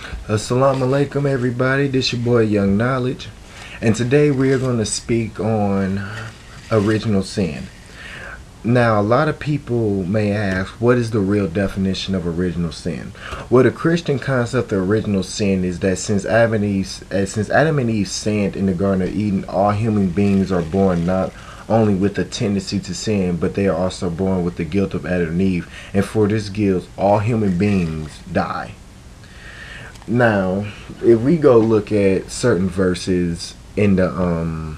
Assalamu alaikum, everybody. This your boy Young Knowledge, and today we are going to speak on original sin. Now, a lot of people may ask, what is the real definition of original sin? Well, the Christian concept of original sin is that since Adam and Eve sinned in the Garden of Eden, all human beings are born not only with a tendency to sin, but they are also born with the guilt of Adam and Eve, and for this guilt, all human beings die. Now, if we go look at certain verses in the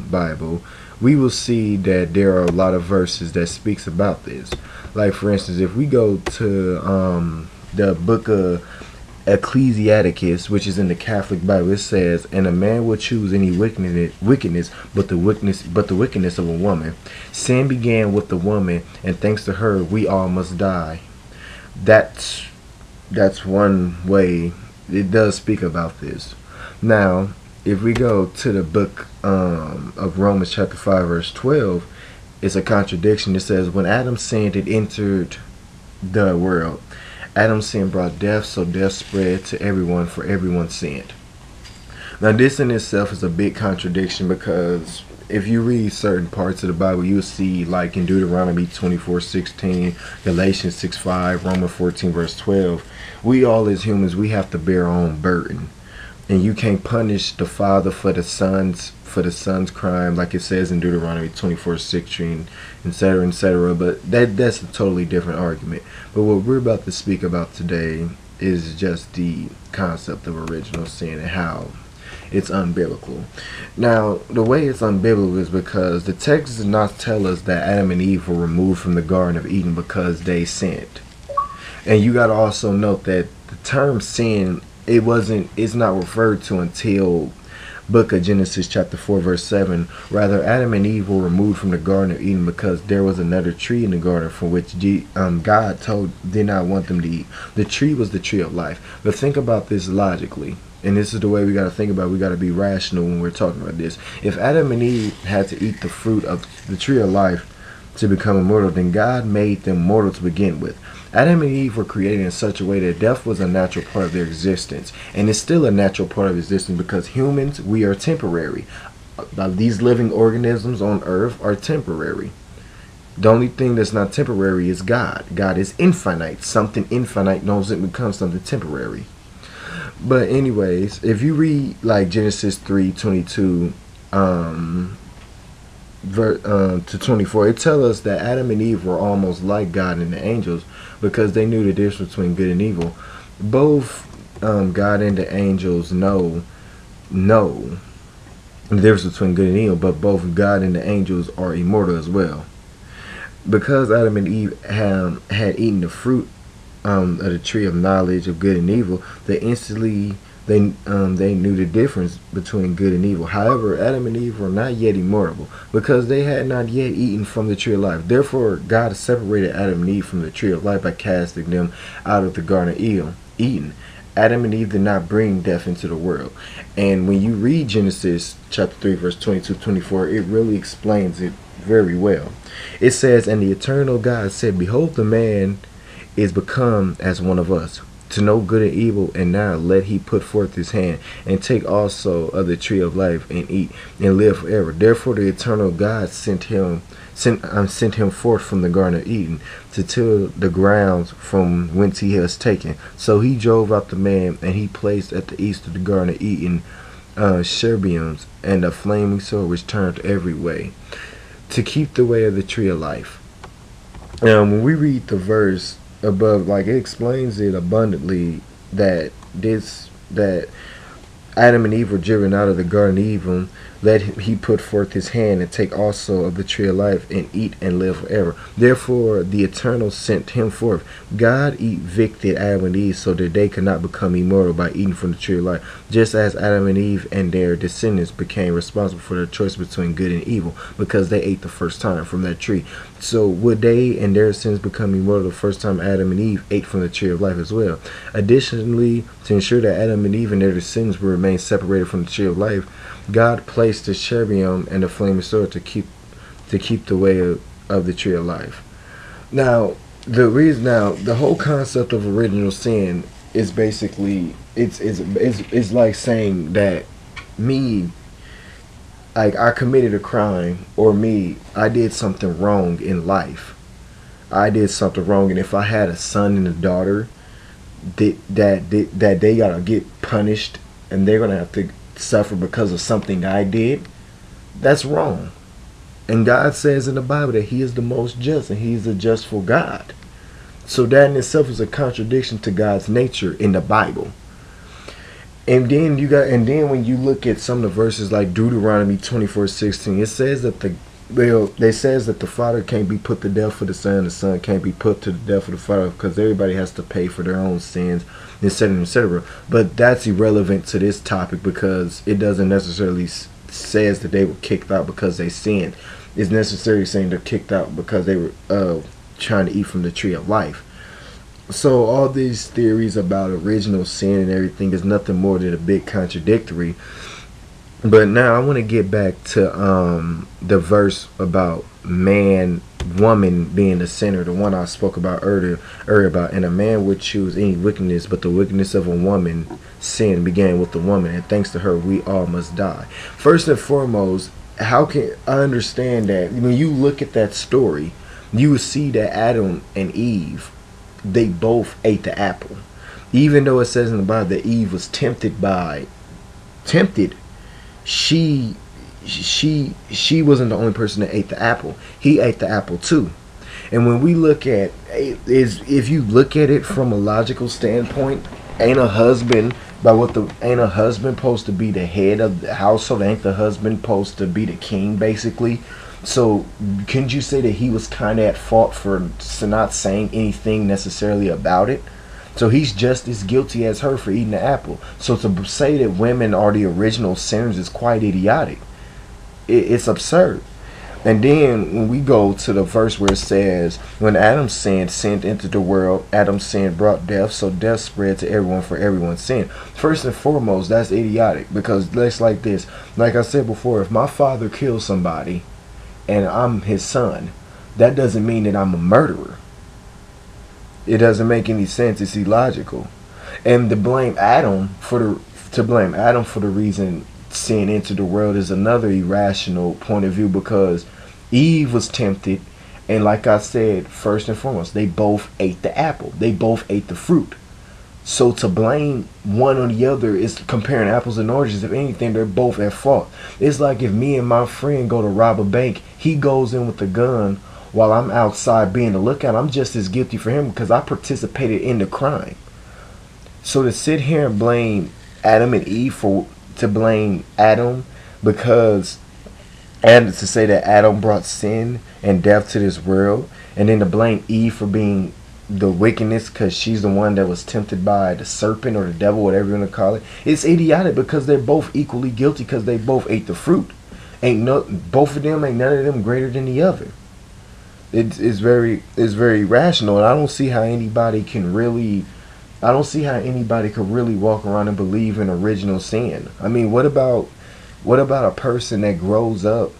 Bible, we will see that there are a lot of verses that speaks about this. Like, for instance, if we go to the book of Ecclesiasticus, which is in the Catholic Bible, it says, "And a man will choose any wickedness, but the wickedness of a woman. Sin began with the woman, and thanks to her, we all must die." That's one way it does speak about this. Now, if we go to the book of Romans chapter 5 verse 12, it's a contradiction. It says, "When Adam sinned, it entered the world. Adam's sin brought death, so death spread to everyone, for everyone sinned." Now, this in itself is a big contradiction, because if you read certain parts of the Bible, you'll see, like in Deuteronomy 24:16, Galatians 6:5, Romans 14 verse 12, we all as humans, we have to bear our own burden. And you can't punish the father for the son's crime, like it says in Deuteronomy 24:16, etc., etc. But that's a totally different argument. But what we're about to speak about today is just the concept of original sin and how it's unbiblical. Now, the way it's unbiblical is because the text does not tell us that Adam and Eve were removed from the Garden of Eden because they sinned. And you got to also note that the term sin, it's not referred to until book of Genesis chapter 4 verse 7. Rather, Adam and Eve were removed from the Garden of Eden because there was another tree in the garden from which God did not want them to eat. The tree was the tree of life. But think about this logically. And this is the way we got to think about it. We got to be rational when we're talking about this. If Adam and Eve had to eat the fruit of the tree of life to become immortal, then God made them mortal to begin with. Adam and Eve were created in such a way that death was a natural part of their existence. And it's still a natural part of existence, because humans, we are temporary. These living organisms on earth are temporary. The only thing that's not temporary is God. God is infinite. Something infinite doesn't become something temporary. But anyways, if you read like Genesis 3:22 to 24, it tells us that Adam and Eve were almost like God and the angels because they knew the difference between good and evil. Both God and the angels know the difference between good and evil, but both God and the angels are immortal as well. Because Adam and Eve had eaten the fruit of the tree of knowledge of good and evil, they instantly they knew the difference between good and evil. However, Adam and Eve were not yet immortal because they had not yet eaten from the tree of life. Therefore, God separated Adam and Eve from the tree of life by casting them out of the Garden of Eden. Adam and Eve did not bring death into the world. And when you read Genesis chapter 3 verse 22-24, it really explains it very well. It says, "And the eternal God said, Behold, the man is become as one of us, to know good and evil, and now let he put forth his hand, and take also of the tree of life, and eat, and live forever. Therefore the eternal God sent him forth from the Garden of Eden to till the grounds from whence he was taken. So he drove out the man, and he placed at the east of the Garden of Eden cherubims, and a flaming sword which turned every way, to keep the way of the tree of life." When we read the verse above, like, it explains it abundantly that Adam and Eve were driven out of the Garden of Eden. Let he put forth his hand and take also of the tree of life, and eat and live forever. Therefore the Eternal sent him forth. God evicted Adam and Eve so that they could not become immortal by eating from the tree of life, just as Adam and Eve and their descendants became responsible for the choice between good and evil because they ate the first time from that tree. So would they and their sins become immortal the first time Adam and Eve ate from the tree of life as well? Additionally, to ensure that Adam and Eve and their descendants would remain separated from the tree of life, God placed the cherubim and the flaming sword to keep the way of the tree of life. Now, the whole concept of original sin it's basically it's like saying that me, like, I committed a crime, or me, I did something wrong in life. I did something wrong, and if I had a son and a daughter, that they gotta get punished, and they're gonna have to suffer because of something I did. That's wrong. And God says in the Bible that He is the most just, and He's a justful God. So that in itself is a contradiction to God's nature in the Bible. And then when you look at some of the verses like Deuteronomy 24:16, it says that they says that the father can't be put to death for the son can't be put to the death for the father, because everybody has to pay for their own sins, etc., etc. But that's irrelevant to this topic, because it doesn't necessarily says that they were kicked out because they sinned. It's necessarily saying they're kicked out because they were trying to eat from the tree of life. So all these theories about original sin and everything is nothing more than a big contradictory. But now I want to get back to the verse about woman being the sinner, the one I spoke about earlier about, and a man would choose any wickedness, but the wickedness of a woman sin began with the woman, and thanks to her we all must die. First and foremost, how can I understand that when you look at that story, you see that Adam and Eve, they both ate the apple. Even though it says in the Bible that Eve was tempted, she wasn't the only person that ate the apple. He ate the apple too. And when we look at if you look at it from a logical standpoint, ain't a husband supposed to be the head of the household? Ain't the husband supposed to be the king, basically? So couldn't you say that he was kind of at fault for not saying anything necessarily about it? So he's just as guilty as her for eating the apple. So to say that women are the original sinners is quite idiotic. It's absurd. And then when we go to the verse where it says, when Adam sinned, sin entered the world. Adam's sin brought death, so death spread to everyone for everyone's sin. First and foremost, that's idiotic, because it's like this. Like I said before, if my father kills somebody and I'm his son, that doesn't mean that I'm a murderer. It doesn't make any sense. It's illogical. And to blame Adam for the reason sin entered the world is another irrational point of view, because Eve was tempted, and like I said, first and foremost, they both ate the apple. They both ate the fruit. So to blame one or the other is comparing apples and oranges. If anything, they're both at fault. It's like if me and my friend go to rob a bank, he goes in with a gun while I'm outside being the lookout. I'm just as guilty for him because I participated in the crime. So to sit here and blame Adam and Eve to blame Adam because, and to say that Adam brought sin and death to this world, and then to blame Eve for being the wickedness because she's the one that was tempted by the serpent or the devil, whatever you want to call it, it's idiotic, because they're both equally guilty because they both ate the fruit. Both of them, ain't none of them greater than the other. It's very rational, and I don't see how anybody could really walk around and believe in original sin. I mean, what about a person that grows up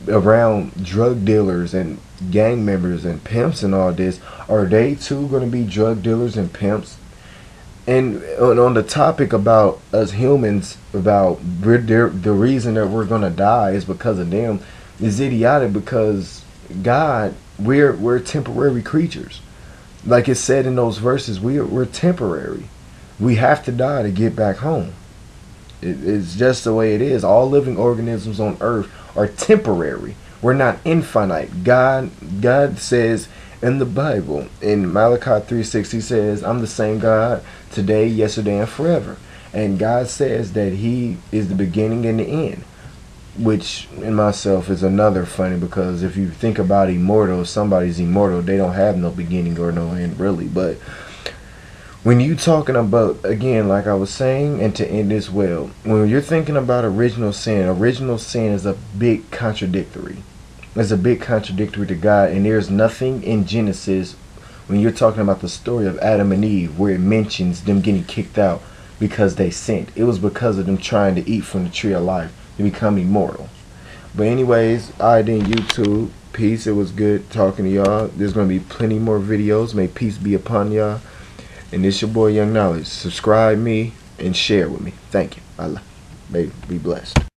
around drug dealers and gang members and pimps and all this? Are they too going to be drug dealers and pimps? And on the topic about us humans, about the reason that we're going to die is because of them, is idiotic, because God, we're temporary creatures. Like it said in those verses, we're temporary. We have to die to get back home. It's just the way it is. All living organisms on earth are temporary. We're not infinite. God says in the Bible, in Malachi 3:6, he says, I'm the same God today, yesterday, and forever. And God says that he is the beginning and the end, which in myself is another funny, because if you think about immortal, if somebody's immortal, they don't have no beginning or no end, really. But when you talking about, again, like I was saying, and to end this well, when you're thinking about original sin is a big contradictory. It's a big contradictory to God, and there's nothing in Genesis when you're talking about the story of Adam and Eve where it mentions them getting kicked out because they sinned. It was because of them trying to eat from the tree of life to become immortal. But anyways, alright then, YouTube, peace. It was good talking to y'all. There's going to be plenty more videos. May peace be upon y'all. And this your boy Young Knowledge. Subscribe me and share with me. Thank you. Allah. May be blessed.